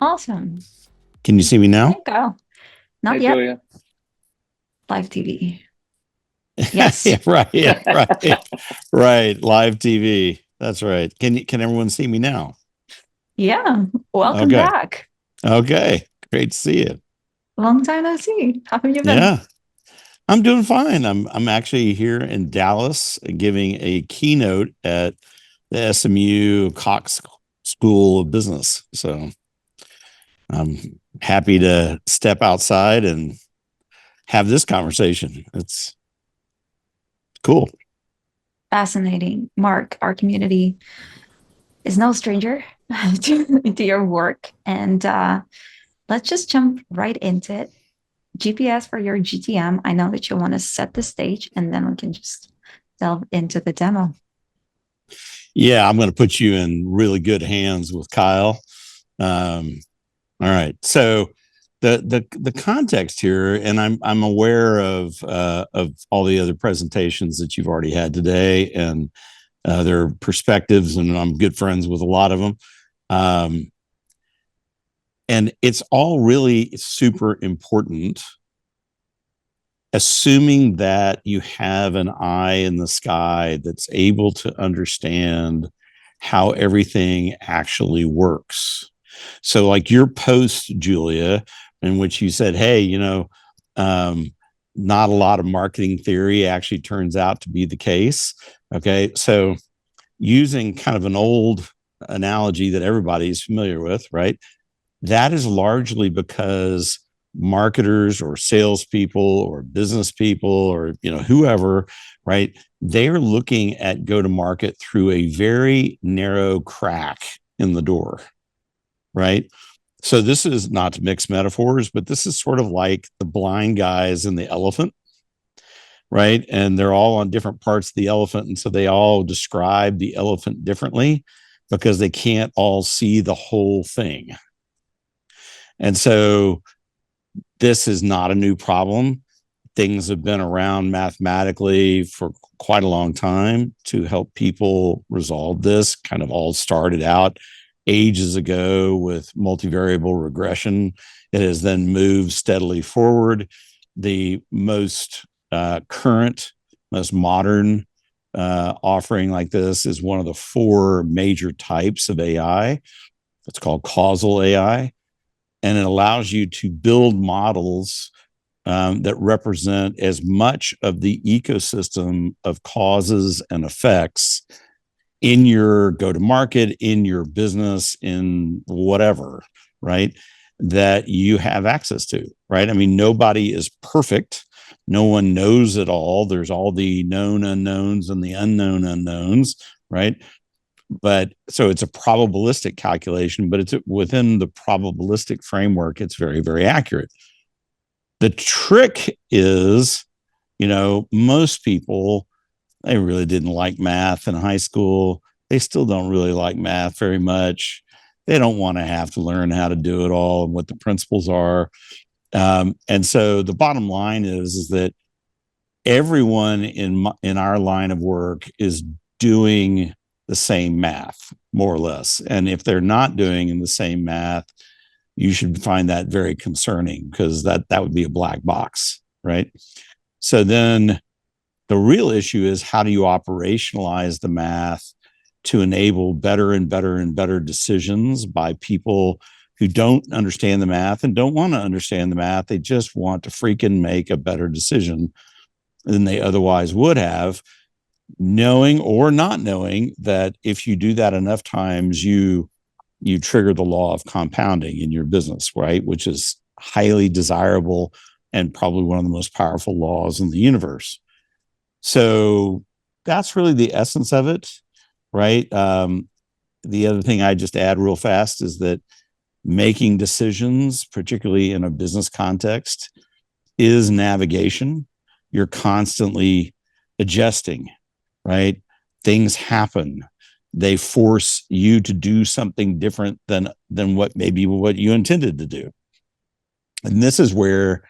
Awesome. Can you see me There now? you go. Not Hey, yet. Julia. Live TV. Yeah, Yes. right. Yeah, right. Right. Live TV. That's right. Can everyone see me now? Yeah. Welcome Okay. back. Okay. Great to see you. Long time no see. How have you been? Yeah. I'm doing fine. I'm actually here in Dallas giving a keynote at the SMU Cox School of Business. So I'm happy to step outside and have this conversation. It's cool. Fascinating. Mark, our community is no stranger to your work. And let's just jump right into it. GPS for your GTM. I know that you want to set the stage and then we can just delve into the demo. Yeah, I'm going to put you in really good hands with Kyle. Um, all right. So the context here, and I'm aware of all the other presentations that you've already had today, and their perspectives, and I'm good friends with a lot of them. Um, and it's all really super important, assuming that you have an eye in the sky that's able to understand how everything actually works. So, like your post, Julia, in which you said, hey, um, not a lot of marketing theory actually turns out to be the case. Okay. So, using kind of an old analogy that everybody's familiar with, right? That is largely because marketers or salespeople or business people or whoever, right? They're looking at go to market through a very narrow crack in the door, right? So this is not to mix metaphors, but this is sort of like the blind guys and the elephant, right? And they're all on different parts of the elephant, and so they all describe the elephant differently because they can't all see the whole thing. And so this is not a new problem. Things have been around mathematically for quite a long time to help people resolve this. Kind of all started out ages ago with multivariable regression. It has then moved steadily forward. The most current, most modern offering like this is one of the four major types of AI. It's called causal AI, and it allows you to build models that represent as much of the ecosystem of causes and effects in your go to market, in your business, in whatever, right? That you have access to, right? I mean, nobody is perfect. No one knows it all. There's all the known unknowns and the unknown unknowns, right? But so it's a probabilistic calculation, but it's within the probabilistic framework, it's very, very accurate. The trick is, most people, they really didn't like math in high school. They still don't really like math very much. They don't want to have to learn how to do it all and what the principles are. And so the bottom line is that everyone in our line of work is doing the same math, more or less. And if they're not doing in the same math, you should find that very concerning because that would be a black box, right? So then the real issue is how do you operationalize the math to enable better and better and better decisions by people who don't understand the math and don't want to understand the math. They just want to freaking make a better decision than they otherwise would have, knowing or not knowing that if you do that enough times, you trigger the law of compounding in your business, right? Which is highly desirable and probably one of the most powerful laws in the universe. So that's really the essence of it, right? The other thing I just add real fast is that making decisions, particularly in a business context, is navigation. You're constantly adjusting, right? Things happen. They force you to do something different than what you intended to do. And this is where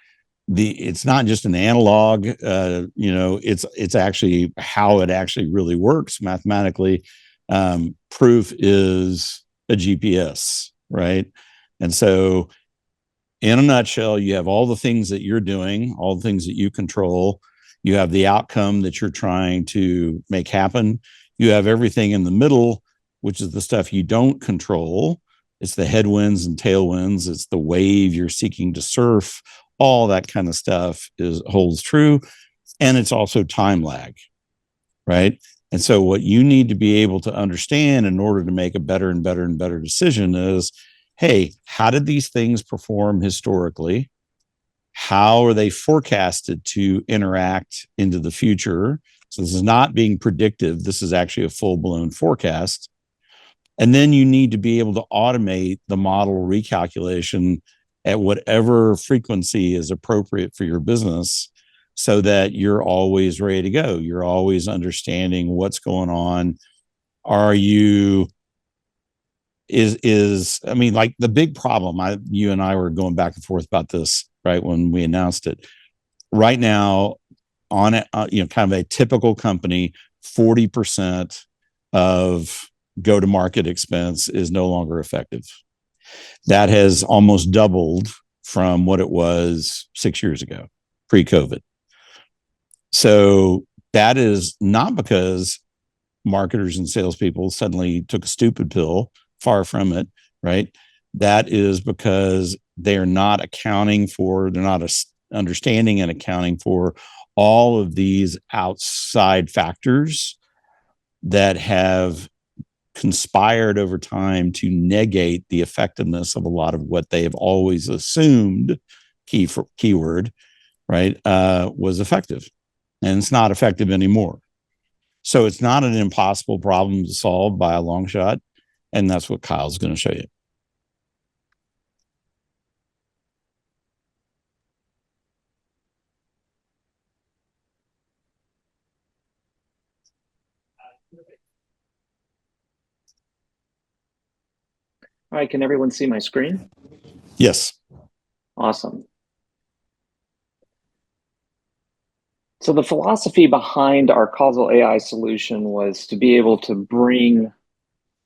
it's not just an analog, it's actually how it actually really works mathematically. Proof is a GPS, right? And so, in a nutshell, you have all the things that you're doing, all the things that you control. You have the outcome that you're trying to make happen. You have everything in the middle, which is the stuff you don't control. It's the headwinds and tailwinds. It's the wave you're seeking to surf. All that kind of stuff holds true. And it's also time lag, right? And so what you need to be able to understand in order to make a better and better and better decision is, hey, how did these things perform historically? How are they forecasted to interact into the future? So this is not being predictive. This is actually a full-blown forecast. And then you need to be able to automate the model recalculation at whatever frequency is appropriate for your business so that you're always ready to go. You're always understanding what's going on. Are you I mean, like the big problem, you and I were going back and forth about this, right, when we announced it. Right now, on it, kind of a typical company, 40% of go to market expense is no longer effective. That has almost doubled from what it was 6 years ago, pre-COVID. So that is not because marketers and salespeople suddenly took a stupid pill, far from it, right? That is because they're not understanding and accounting for all of these outside factors that have conspired over time to negate the effectiveness of a lot of what they have always assumed, keyword, right, was effective. And it's not effective anymore. So it's not an impossible problem to solve by a long shot. And that's what Kyle's going to show you. All right, can everyone see my screen? Yes. Awesome. So the philosophy behind our causal AI solution was to be able to bring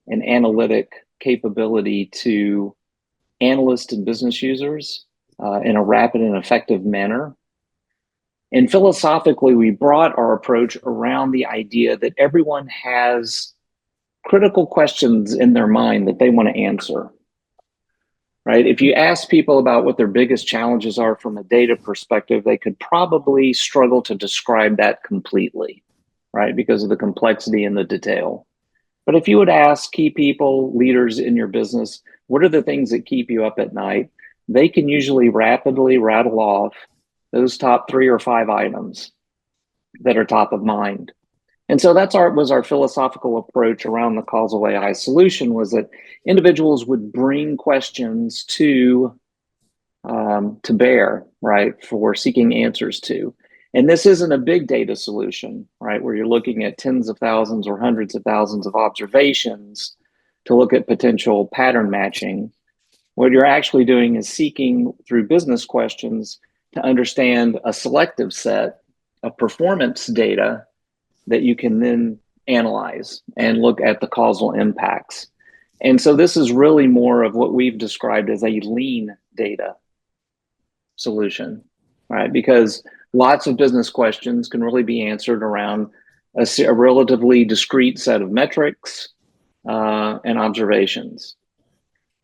an analytic capability to analysts and business users in a rapid and effective manner. And philosophically, we brought our approach around the idea that everyone has critical questions in their mind that they want to answer. Right? If you ask people about what their biggest challenges are from a data perspective, they could probably struggle to describe that completely, right? Because of the complexity and the detail. But if you would ask key people, leaders in your business, what are the things that keep you up at night? They can usually rapidly rattle off those top 3 or 5 items that are top of mind. And so was our philosophical approach around the causal AI solution, was that individuals would bring questions to bear, right, for seeking answers to. And this isn't a big data solution, right, where you're looking at tens of thousands or hundreds of thousands of observations to look at potential pattern matching. What you're actually doing is seeking through business questions to understand a selective set of performance data that you can then analyze and look at the causal impacts. And so this is really more of what we've described as a lean data solution, right? Because lots of business questions can really be answered around a relatively discrete set of metrics and observations.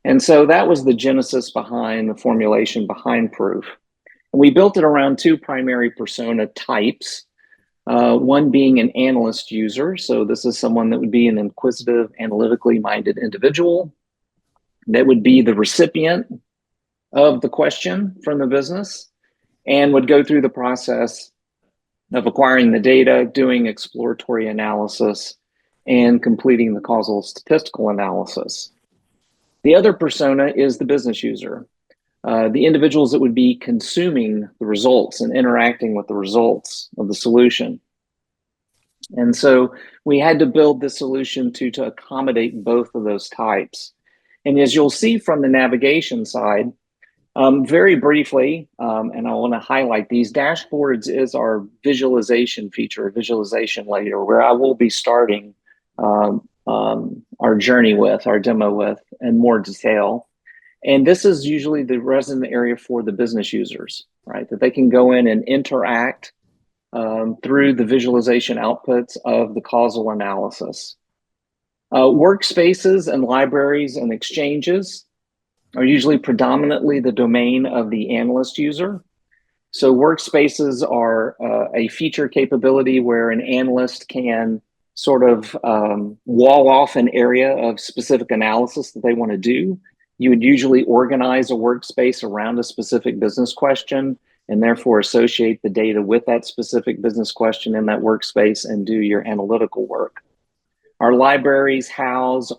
And so that was the genesis behind the formulation behind Proof. And we built it around 2 primary persona types. One being an analyst user. So this is someone that would be an inquisitive, analytically minded individual that would be the recipient of the question from the business and would go through the process of acquiring the data, doing exploratory analysis, and completing the causal statistical analysis. The other persona is the business user, the individuals that would be consuming the results and interacting with the results of the solution. And so we had to build the solution to accommodate both of those types. And as you'll see from the navigation side, very briefly, and I want to highlight these dashboards is our visualization feature, visualization layer, where I will be starting our journey with, our demo with in more detail. And this is usually the resident area for the business users, right? That they can go in and interact through the visualization outputs of the causal analysis. Workspaces and libraries and exchanges are usually predominantly the domain of the analyst user. So workspaces are a feature capability where an analyst can sort of wall off an area of specific analysis that they want to do. You would usually organize a workspace around a specific business question and therefore associate the data with that specific business question in that workspace and do your analytical work. Our libraries house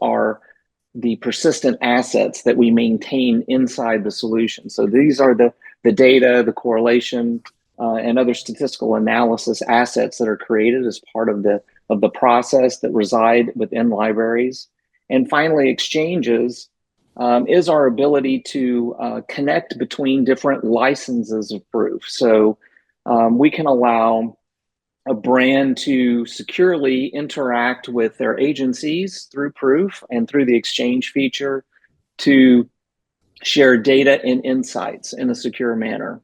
the persistent assets that we maintain inside the solution. So these are the data, the correlation, and other statistical analysis assets that are created as part of the process that reside within libraries. And finally, exchanges is our ability to connect between different licenses of proof. So we can allow a brand to securely interact with their agencies through proof and through the exchange feature to share data and insights in a secure manner.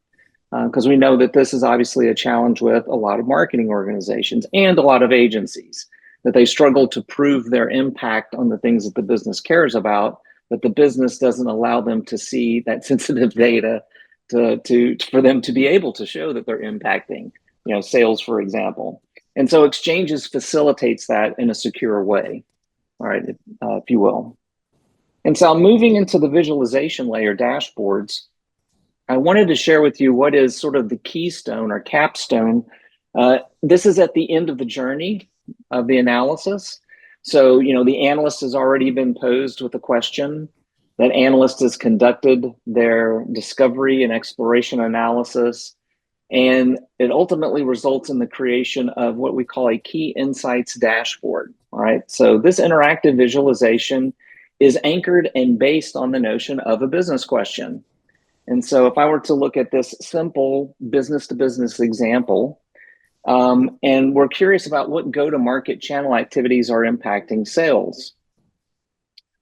Because we know that this is obviously a challenge with a lot of marketing organizations and a lot of agencies, that they struggle to prove their impact on the things that the business cares about, but the business doesn't allow them to see that sensitive data for them to be able to show that they're impacting, sales, for example. And so exchanges facilitates that in a secure way, all right, if you will. And so moving into the visualization layer dashboards, I wanted to share with you what is sort of the keystone or capstone. This is at the end of the journey of the analysis. So, the analyst has already been posed with a question. That analyst has conducted their discovery and exploration analysis, and it ultimately results in the creation of what we call a key insights dashboard. All right. So this interactive visualization is anchored and based on the notion of a business question. And so if I were to look at this simple business to business example, and we're curious about what go-to-market channel activities are impacting sales.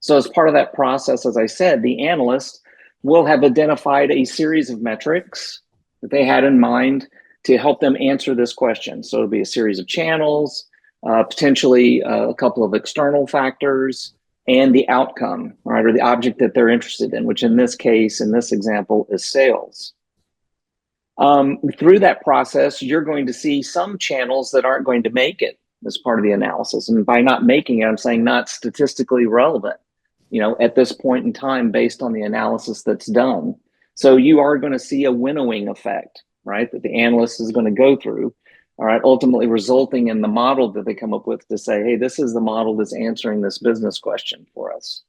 So as part of that process, as I said, the analyst will have identified a series of metrics that they had in mind to help them answer this question. So it'll be a series of channels, potentially a couple of external factors, and the outcome, right, or the object that they're interested in, which in this case, in this example, is sales. Through that process, you're going to see some channels that aren't going to make it as part of the analysis. And by not making it, I'm saying not statistically relevant, at this point in time, based on the analysis that's done. So you are going to see a winnowing effect, right, that the analyst is going to go through, all right, ultimately resulting in the model that they come up with to say, hey, this is the model that's answering this business question for us.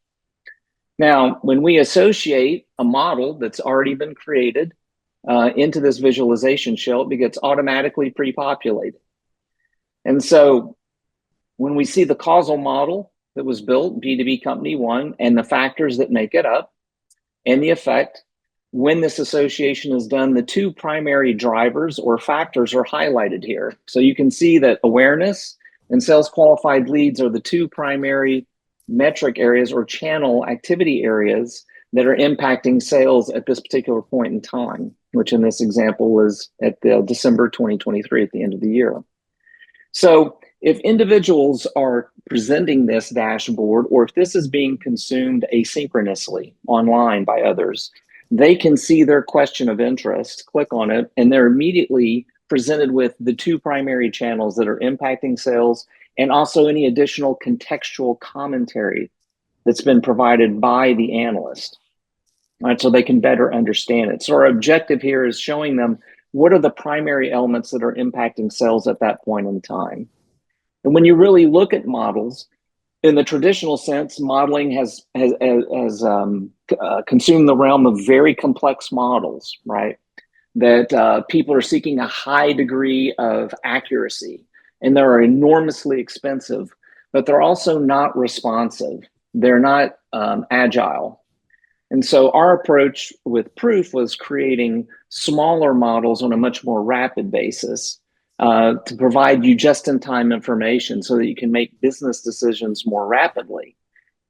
Now, when we associate a model that's already been created into this visualization shell, it gets automatically pre-populated. And so when we see the causal model that was built, B2B Company 1, and the factors that make it up, and the effect, when this association is done, the two primary drivers or factors are highlighted here. So you can see that awareness and sales qualified leads are the two primary metric areas or channel activity areas that are impacting sales at this particular point in time, which in this example was at the December 2023 at the end of the year. So if individuals are presenting this dashboard, or if this is being consumed asynchronously online by others, they can see their question of interest, click on it, and they're immediately presented with the two primary channels that are impacting sales and also any additional contextual commentary that's been provided by the analyst, right, so they can better understand it. So our objective here is showing them what are the primary elements that are impacting sales at that point in time. And when you really look at models, in the traditional sense, modeling has consumed the realm of very complex models, right? That people are seeking a high degree of accuracy, and they're enormously expensive, but they're also not responsive. They're not agile. And so our approach with Proof was creating smaller models on a much more rapid basis to provide you just-in-time information so that you can make business decisions more rapidly.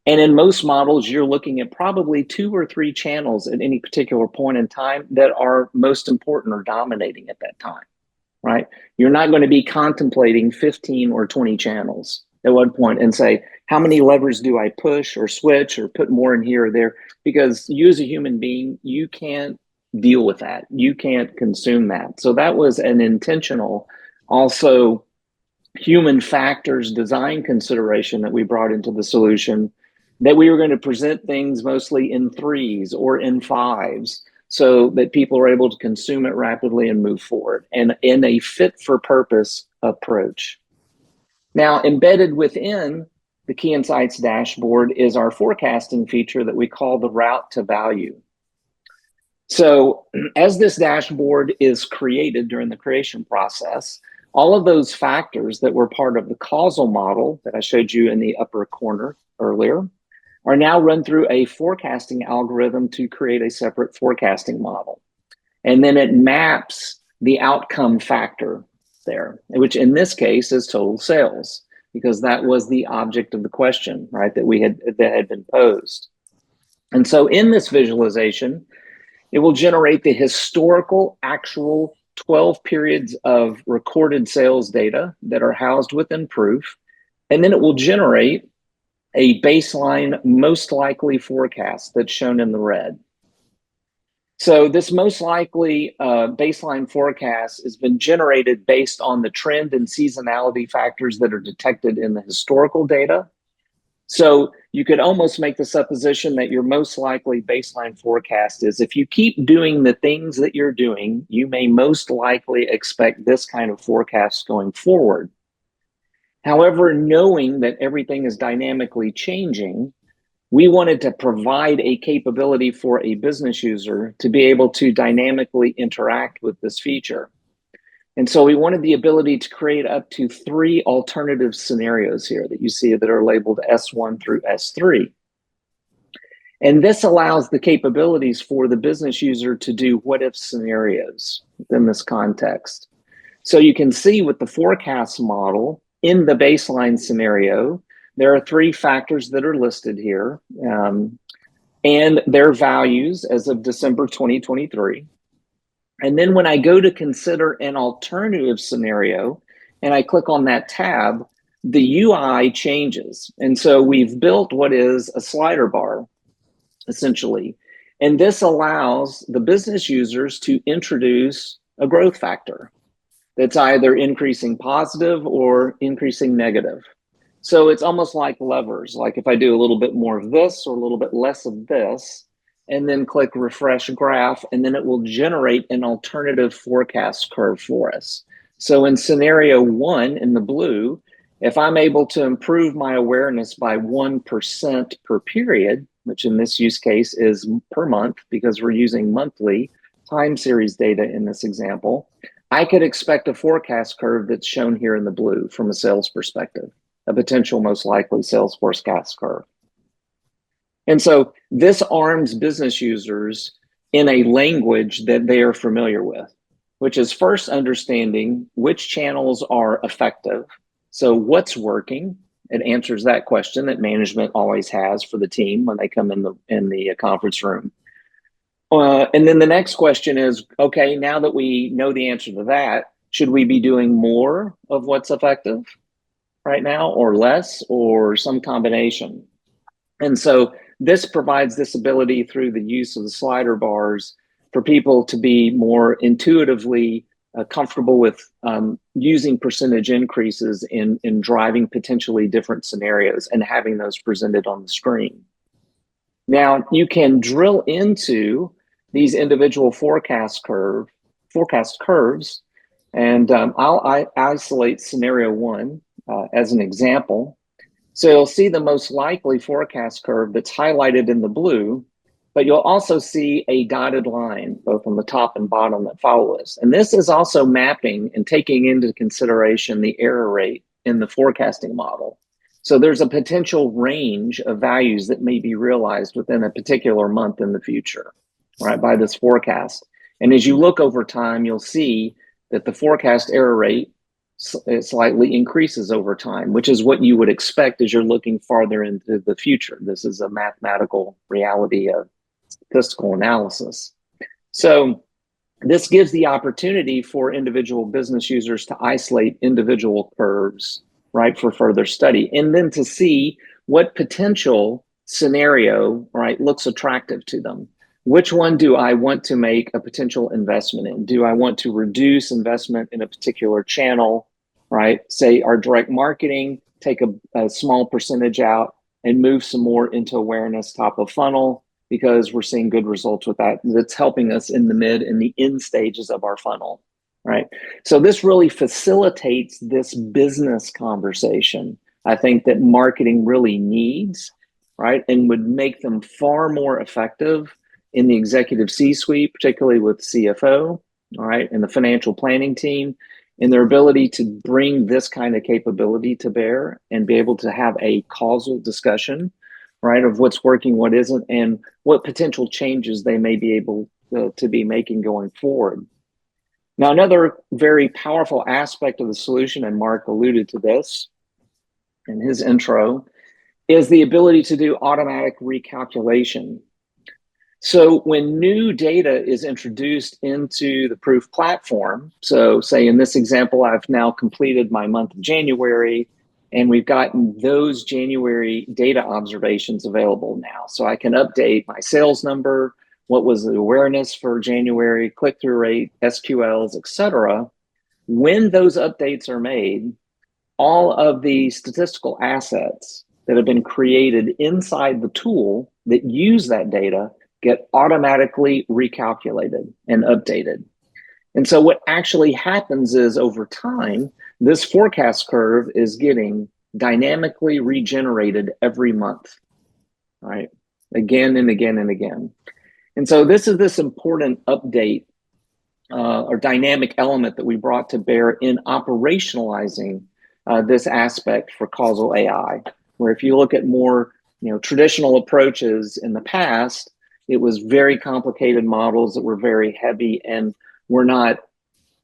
And in most models, you're looking at probably 2 or 3 channels at any particular point in time that are most important or dominating at that time, right? You're not going to be contemplating 15 or 20 channels at one point and say, how many levers do I push or switch or put more in here or there? Because you as a human being, you can't deal with that. You can't consume that. So that was an intentional, also human factors design consideration that we brought into the solution, that we were going to present things mostly in 3s or in 5s so that people are able to consume it rapidly and move forward, and in a fit for purpose approach. Now, embedded within the Key Insights dashboard is our forecasting feature that we call the route to value. So as this dashboard is created during the creation process, all of those factors that were part of the causal model that I showed you in the upper corner earlier are now run through a forecasting algorithm to create a separate forecasting model. And then it maps the outcome factor there, which in this case is total sales, because that was the object of the question, right, that had been posed. And so in this visualization, it will generate the historical actual 12 periods of recorded sales data that are housed within proof. And then it will generate a baseline most likely forecast that's shown in the red. So this most likely baseline forecast has been generated based on the trend and seasonality factors that are detected in the historical data. So you could almost make the supposition that your most likely baseline forecast is, if you keep doing the things that you're doing, you may most likely expect this kind of forecast going forward. However, knowing that everything is dynamically changing, we wanted to provide a capability for a business user to be able to dynamically interact with this feature. And so we wanted the ability to create up to 3 alternative scenarios here that you see that are labeled S1 through S3. And this allows the capabilities for the business user to do what-if scenarios within this context. So you can see with the forecast model in the baseline scenario, there are 3 factors that are listed here, and their values as of December 2023. And then when I go to consider an alternative scenario and I click on that tab, the UI changes. And so we've built what is a slider bar, essentially. And this allows the business users to introduce a growth factor that's either increasing positive or increasing negative. So it's almost like levers. Like if I do a little bit more of this or a little bit less of this, and then click refresh graph, and then it will generate an alternative forecast curve for us. So in scenario 1 in the blue, if I'm able to improve my awareness by 1% per period, which in this use case is per month because we're using monthly time series data in this example, I could expect a forecast curve that's shown here in the blue from a sales perspective, a potential most likely sales forecast curve. And so this arms business users in a language that they are familiar with, which is first understanding which channels are effective. So what's working? It answers that question that management always has for the team when they come in the conference room. And then the next question is, okay, now that we know the answer to that, should we be doing more of what's effective right now, or less, or some combination? And so this provides this ability through the use of the slider bars for people to be more intuitively comfortable with using percentage increases in driving potentially different scenarios and having those presented on the screen. Now you can drill into these individual forecast curves, and I'll isolate scenario 1 as an example. So you'll see the most likely forecast curve that's highlighted in the blue, but you'll also see a dotted line both on the top and bottom that follow this. And this is also mapping and taking into consideration the error rate in the forecasting model. So there's a potential range of values that may be realized within a particular month in the future, right, by this forecast. And as you look over time, you'll see that the forecast error rate it slightly increases over time, which is what you would expect as you're looking farther into the future. This is a mathematical reality of statistical analysis. So this gives the opportunity for individual business users to isolate individual curves, right, for further study, and then to see what potential scenario, right, looks attractive to them. Which one do I want to make a potential investment in? Do I want to reduce investment in a particular channel, right? Say our direct marketing, take a small percentage out and move some more into awareness, top of funnel, because we're seeing good results with that. That's helping us in the mid and the end stages of our funnel, right? So this really facilitates this business conversation, I think, that marketing really needs, right? And would make them far more effective in the executive C-suite, particularly with CFO, all right, and the financial planning team, in their ability to bring this kind of capability to bear and be able to have a causal discussion, right, of what's working, what isn't, and what potential changes they may be able to be making going forward. Now, another very powerful aspect of the solution, and Mark alluded to this in his intro, is the ability to do automatic recalculation. So when new data is introduced into the Proof platform, so say in this example, I've now completed my month of January, and we've gotten those January data observations available now. So I can update my sales number, what was the awareness for January, click-through rate, SQLs, et cetera. When those updates are made, all of the statistical assets that have been created inside the tool that use that data get automatically recalculated and updated. And so what actually happens is over time, this forecast curve is getting dynamically regenerated every month, right? Again and again and again. And so this is this important update or dynamic element that we brought to bear in operationalizing this aspect for causal AI, where if you look at more traditional approaches in the past, it was very complicated models that were very heavy and were not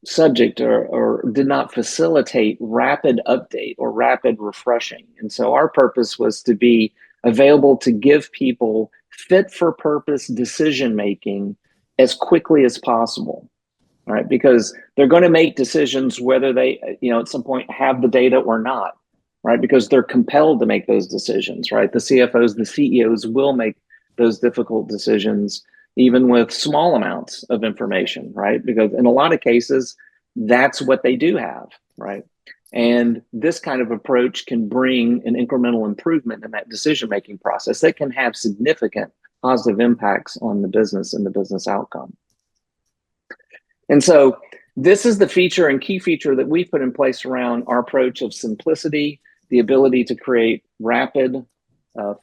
subject or did not facilitate rapid update or rapid refreshing. And so our purpose was to be available to give people fit for purpose decision making as quickly as possible, right? Because they're going to make decisions whether they, at some point have the data or not, right? Because they're compelled to make those decisions, right? The CFOs, the CEOs will make those difficult decisions, even with small amounts of information, right? Because in a lot of cases, that's what they do have, right? And this kind of approach can bring an incremental improvement in that decision-making process that can have significant positive impacts on the business and the business outcome. And so this is the feature and key feature that we put in place around our approach of simplicity, the ability to create rapid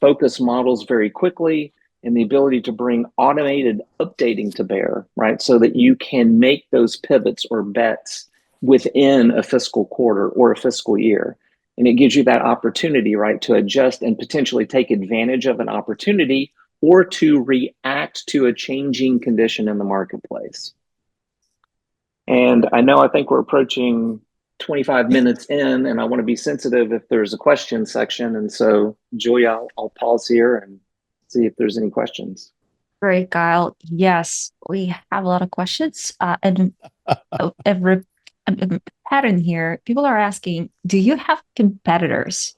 focus models very quickly, and the ability to bring automated updating to bear, right? So that you can make those pivots or bets within a fiscal quarter or a fiscal year. And it gives you that opportunity, right, to adjust and potentially take advantage of an opportunity or to react to a changing condition in the marketplace. And I think we're approaching 25 minutes in, and I want to be sensitive if there's a question section. And so, Julia, I'll pause here and see if there's any questions. Great, Kyle. Yes, we have a lot of questions. And a pattern here. People are asking, do you have competitors?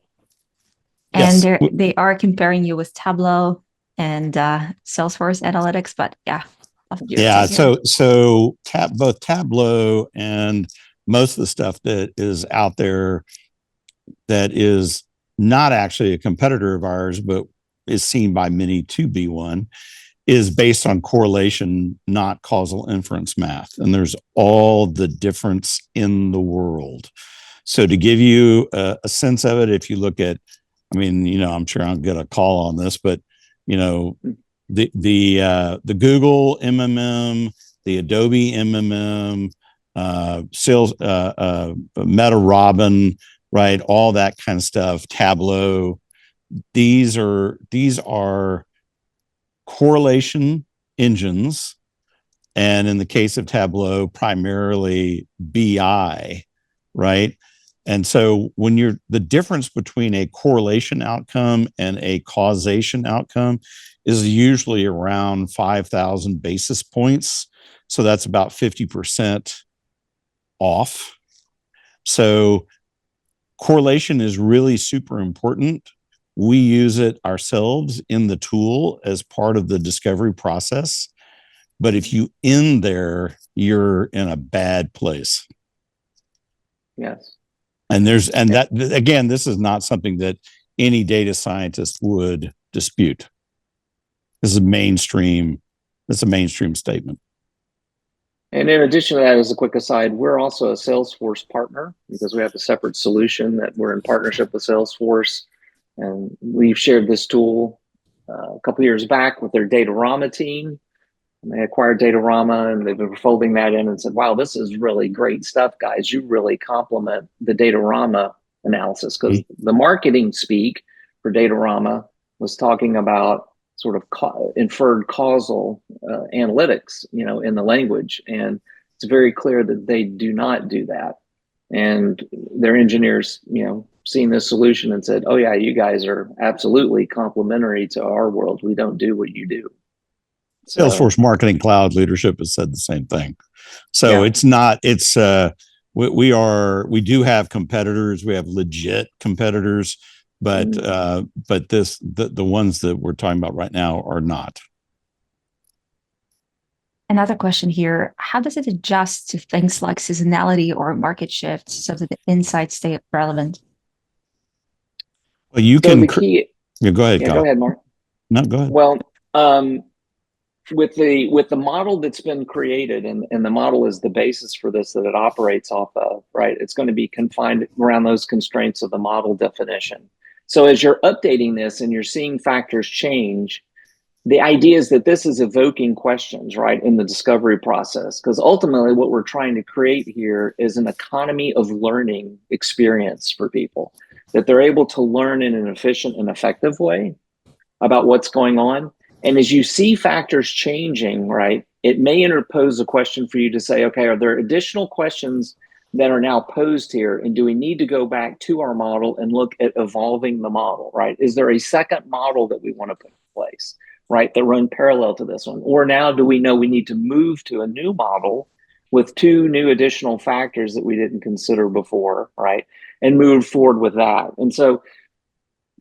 And Yes. they are comparing you with Tableau and Salesforce Analytics, but yeah. Yeah. So both Tableau and most of the stuff that is out there that is not actually a competitor of ours, but is seen by many to be one, is based on correlation, not causal inference math. And there's all the difference in the world. So to give you a sense of it, if you look at, I'm sure I'll get a call on this, but the Google MMM, the Adobe MMM, sales, Meta Robin, right? All that kind of stuff, Tableau. These are correlation engines. And in the case of Tableau, primarily BI, right? And so when you're the difference between a correlation outcome and a causation outcome is usually around 5,000 basis points. So that's about 50% off. So correlation is really super important. We use it ourselves in the tool as part of the discovery process. But if you end there, you're in a bad place. Yes. And that again, this is not something that any data scientist would dispute. This is mainstream. That's a mainstream statement. And in addition to that, as a quick aside, we're also a Salesforce partner because we have a separate solution that we're in partnership with Salesforce. And we've shared this tool a couple of years back with their Datorama team. And they acquired Datorama and they've been folding that in and said, wow, this is really great stuff, guys. You really complement the Datorama analysis because the marketing speak for Datorama was talking about sort of inferred causal analytics, in the language. And it's very clear that they do not do that. And their engineers, seen this solution and said, oh yeah, you guys are absolutely complementary to our world. We don't do what you do. Salesforce Marketing Cloud leadership has said the same thing. So yeah. it's not, we do have competitors. We have legit competitors, but the ones that we're talking about right now are not. Another question here, how does it adjust to things like seasonality or market shifts so that the insights stay relevant? Well, you so can. The key. Yeah, go ahead. Go ahead, Mark. No, go ahead. Well, with the model that's been created, and the model is the basis for this that it operates off of, right? It's going to be confined around those constraints of the model definition. So as you're updating this and you're seeing factors change, the idea is that this is evoking questions, right, in the discovery process, because ultimately what we're trying to create here is an economy of learning experience for people, that they're able to learn in an efficient and effective way about what's going on. And as you see factors changing, right, it may interpose a question for you to say, okay, are there additional questions that are now posed here? And do we need to go back to our model and look at evolving the model, right? Is there a second model that we want to put in place, right, that run parallel to this one? Or now do we know we need to move to a new model with two new additional factors that we didn't consider before, right, and move forward with that? And so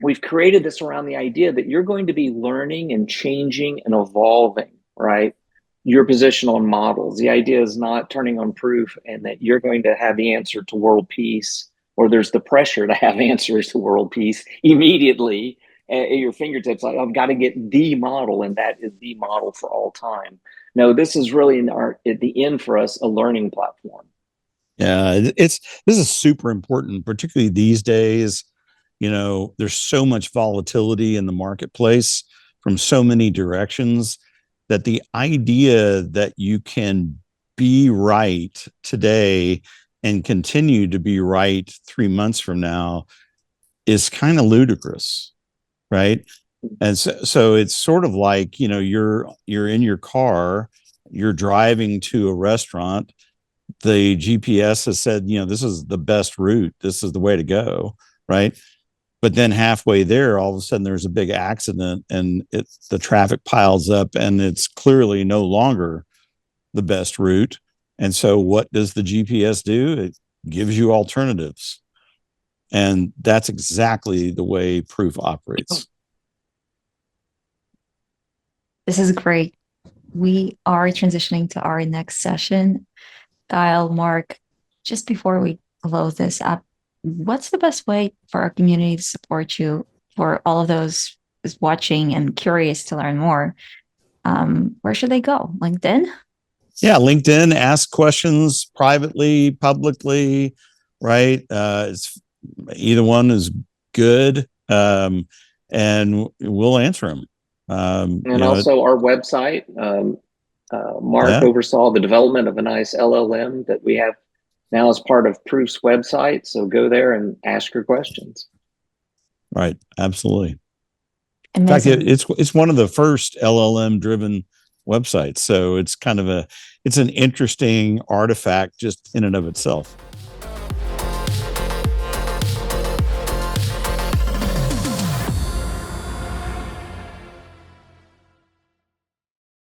we've created this around the idea that you're going to be learning and changing and evolving, right, your position on models. The idea is not turning on proof and that you're going to have the answer to world peace, or there's the pressure to have answers to world peace immediately at your fingertips. Like, I've got to get the model, and that is the model for all time. No, this is really at the end for us, a learning platform. Yeah, this is super important, particularly these days. There's so much volatility in the marketplace from so many directions that the idea that you can be right today and continue to be right 3 months from now is kind of ludicrous, right? And so it's sort of like, you're in your car, you're driving to a restaurant, the GPS has said, this is the best route, this is the way to go, right? But then halfway there, all of a sudden there's a big accident and the traffic piles up and it's clearly no longer the best route. And so what does the GPS do? It gives you alternatives. And that's exactly the way proof operates. This is great. We are transitioning to our next session. Kyle, Mark, just before we close this up, what's the best way for our community to support you, for all of those who's watching and curious to learn more? Where should they go? LinkedIn? Yeah, LinkedIn, ask questions privately, publicly, right? It's either one is good, and we'll answer them. And also our website, Mark oversaw the development of a nice LLM that we have now as part of Proof's website. So go there and ask your questions. Right. Absolutely. Amazing. In fact, it's one of the first LLM driven websites. So it's kind of it's an interesting artifact just in and of itself.